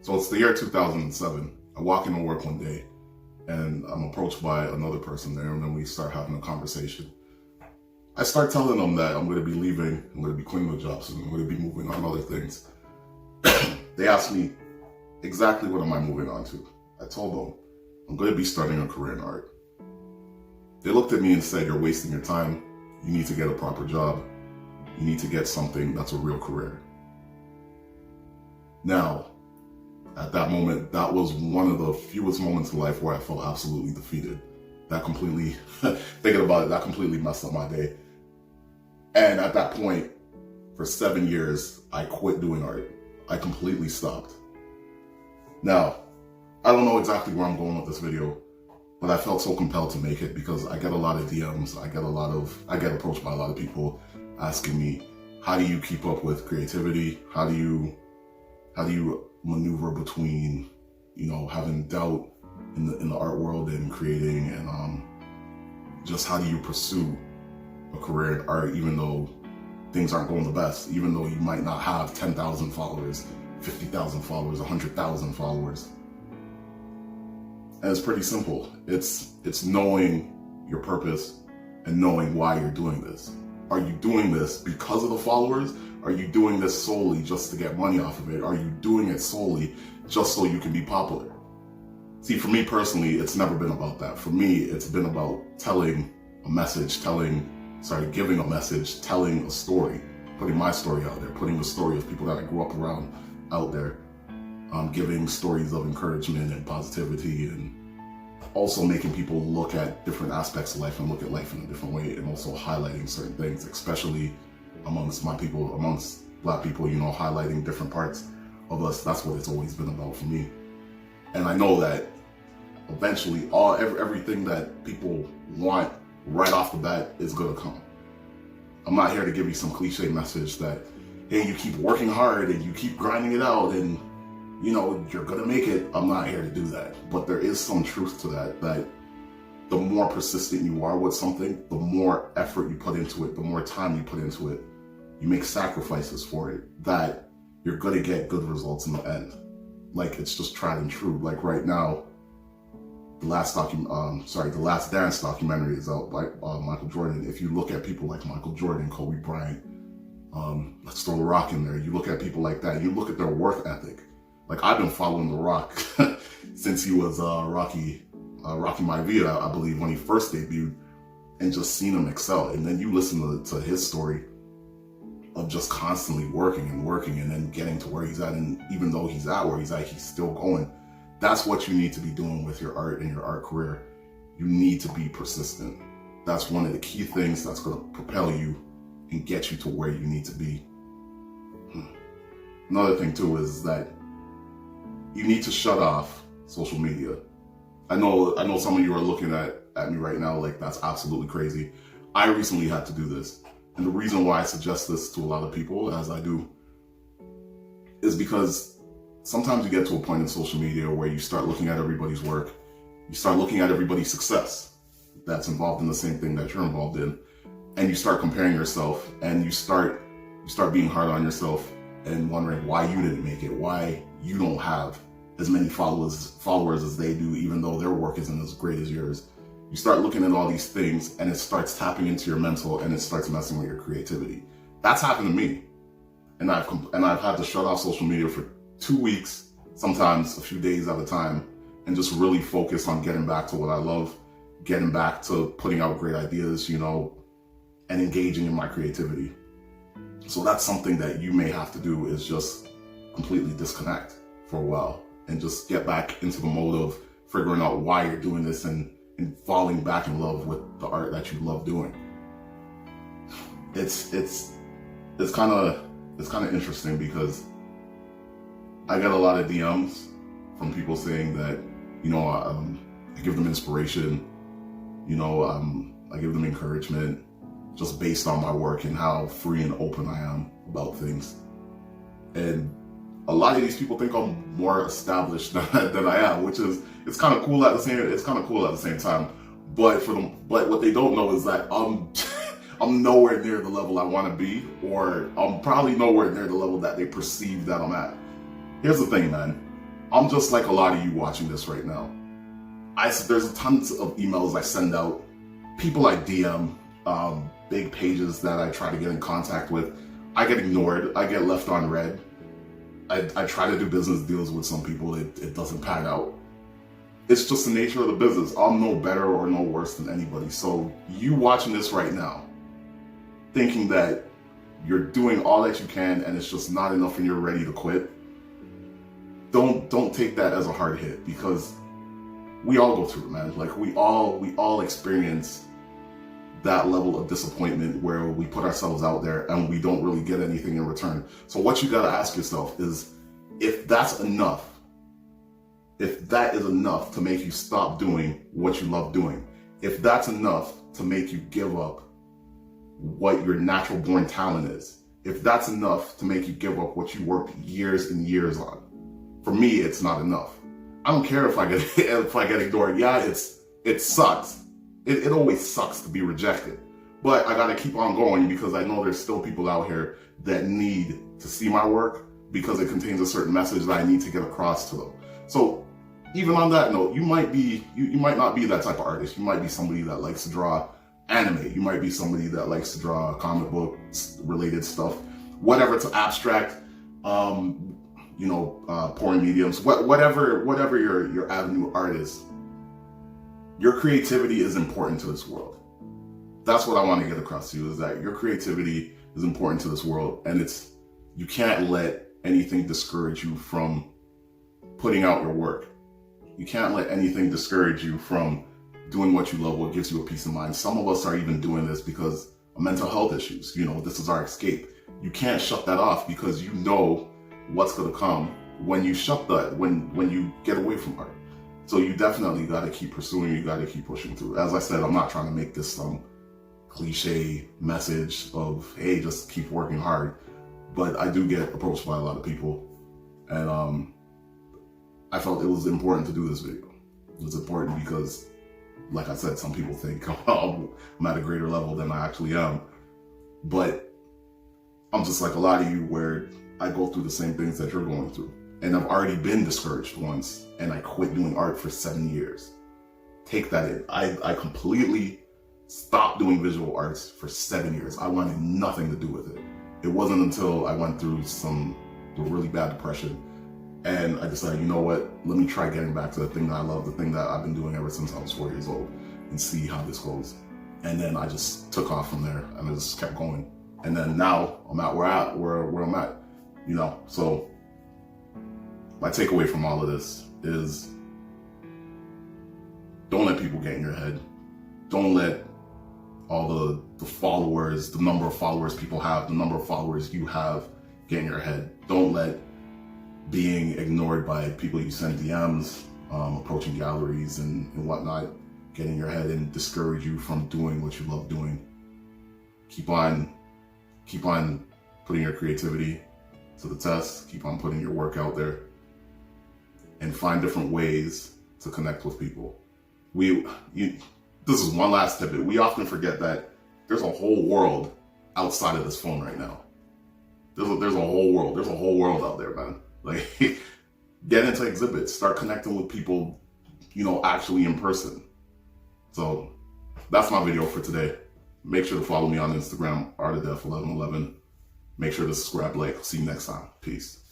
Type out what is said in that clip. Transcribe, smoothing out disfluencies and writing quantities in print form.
So it's the year 2007. I walk into work one day and I'm approached by another person there, and then we start having a conversation. I start telling them that I'm going to be leaving, I'm going to be quitting the job soon, I'm going to be moving on other things. They asked me, exactly what am I moving on to? I told them, I'm going to be starting a career in art. They looked at me and said, you're wasting your time. You need to get a proper job. You need to get something that's a real career. Now, at that moment, that was one of the fewest moments in life where I felt absolutely defeated. That completely, thinking about it, that completely messed up my day. And at that point, for 7 years, I quit doing art. I completely stopped. Now, I don't know exactly where I'm going with this video, but I felt so compelled to make it because I get a lot of DMs. I get approached by a lot of people asking me, how do you keep up with creativity? How do you maneuver between, having doubt in the art world and creating, and just how do you pursue a career in art even though things aren't going the best, even though you might not have 10,000 followers, 50,000 followers, 100,000 followers. And it's pretty simple. It's knowing your purpose and knowing why you're doing this. Are you doing this because of the followers? Are you doing this solely just to get money off of it? Are you doing it solely just so you can be popular? See, for me personally, it's never been about that. For me, it's been about telling a message, giving a message, telling a story, putting my story out there, putting the story of people that I grew up around out there, giving stories of encouragement and positivity, and also making people look at different aspects of life and look at life in a different way, and also highlighting certain things, especially amongst my people, amongst Black people, highlighting different parts of us. That's what it's always been about for me. And I know that eventually everything that people want right off the bat is gonna come. I'm not here to give you some cliche message that, hey, you keep working hard and you keep grinding it out and you're gonna make it. I'm not here to do that. But there is some truth to that the more persistent you are with something, the more effort you put into it, the more time you put into it, you make sacrifices for it, that you're gonna get good results in the end. Like, it's just tried and true. Like right now, the Last Dance documentary is out by Michael Jordan. If you look at people like Michael Jordan, Kobe Bryant, let's throw The Rock in there. You look at people like that, you look at their work ethic. Like, I've been following The Rock since he was Rocky Maivia, I believe, when he first debuted, and just seen him excel. And then you listen to his story of just constantly working and then getting to where he's at. And even though he's at where he's at, he's still going. That's what you need to be doing with your art and your art career. You need to be persistent. That's one of the key things that's going to propel you and get you to where you need to be. Another thing too is that you need to shut off social media. I know some of you are looking at me right now like that's absolutely crazy. I recently had to do this. And the reason why I suggest this to a lot of people, as I do, is because sometimes you get to a point in social media where you start looking at everybody's work, you start looking at everybody's success that's involved in the same thing that you're involved in, and you start comparing yourself, and you start being hard on yourself and wondering why you didn't make it, why you don't have as many followers as they do, even though their work isn't as great as yours. You start looking at all these things and it starts tapping into your mental and it starts messing with your creativity. That's happened to me. And I've had to shut off social media for 2 weeks, sometimes a few days at a time, and just really focus on getting back to what I love, getting back to putting out great ideas, and engaging in my creativity. So that's something that you may have to do, is just completely disconnect for a while and just get back into the mode of figuring out why you're doing this and falling back in love with the art that you love doing. It's kind of interesting because I get a lot of DMs from people saying that, I give them inspiration, I give them encouragement just based on my work and how free and open I am about things. And a lot of these people think I'm more established than I am, which is, it's kind of cool at the same time. But what they don't know is that I'm nowhere near the level I want to be, or I'm probably nowhere near the level that they perceive that I'm at. Here's the thing, man. I'm just like a lot of you watching this right now. There's tons of emails I send out, people I DM, big pages that I try to get in contact with. I get ignored, I get left on red. I try to do business deals with some people, it doesn't pan out. It's just the nature of the business. I'm no better or no worse than anybody. So you watching this right now, thinking that you're doing all that you can and it's just not enough and you're ready to quit, don't take that as a hard hit, because we all go through it, man. Like we all experience that level of disappointment where we put ourselves out there and we don't really get anything in return. So what you gotta ask yourself is, if that's enough, if that is enough to make you stop doing what you love doing, if that's enough to make you give up what your natural born talent is, if that's enough to make you give up what you worked years and years on, for me, it's not enough. I don't care if I get ignored. Yeah, it sucks. It always sucks to be rejected. But I gotta keep on going, because I know there's still people out here that need to see my work because it contains a certain message that I need to get across to them. So even on that note, you might not be that type of artist. You might be somebody that likes to draw anime. You might be somebody that likes to draw comic book related stuff, whatever, to abstract, porn mediums, whatever your avenue art is. Your creativity is important to this world. That's what I want to get across to you, is that your creativity is important to this world, and you can't let anything discourage you from putting out your work. You can't let anything discourage you from doing what you love, what gives you a peace of mind. Some of us are even doing this because of mental health issues. This is our escape. You can't shut that off, because you know what's going to come when you shut that, when you get away from art. So you definitely got to keep pursuing, you got to keep pushing through. As I said, I'm not trying to make this some cliche message of, hey, just keep working hard. But I do get approached by a lot of people, and I felt it was important to do this video. It was important because, like I said, some people think I'm at a greater level than I actually am. But I'm just like a lot of you, where I go through the same things that you're going through. And I've already been discouraged once, and I quit doing art for 7 years. Take that in. I completely stopped doing visual arts for 7 years. I wanted nothing to do with it. It wasn't until I went through a really bad depression, and I decided, you know what, let me try getting back to the thing that I love, the thing that I've been doing ever since I was 4 years old, and see how this goes. And then I just took off from there, and I just kept going. And then now I'm at where I'm at, So my takeaway from all of this is, don't let people get in your head. Don't let all the followers, the number of followers people have, the number of followers you have, get in your head. Don't let being ignored by people you send DMs, approaching galleries and whatnot, get in your head and discourage you from doing what you love doing. Keep on putting your creativity to the test. Keep on putting your work out there, and find different ways to connect with people. This is one last tip. We often forget that there's a whole world outside of this phone right now. There's a whole world. There's a whole world out there, man. Like, get into exhibits, start connecting with people, actually in person. So that's my video for today. Make sure to follow me on Instagram, artofdeath1111. Make sure to subscribe, like. See you next time. Peace.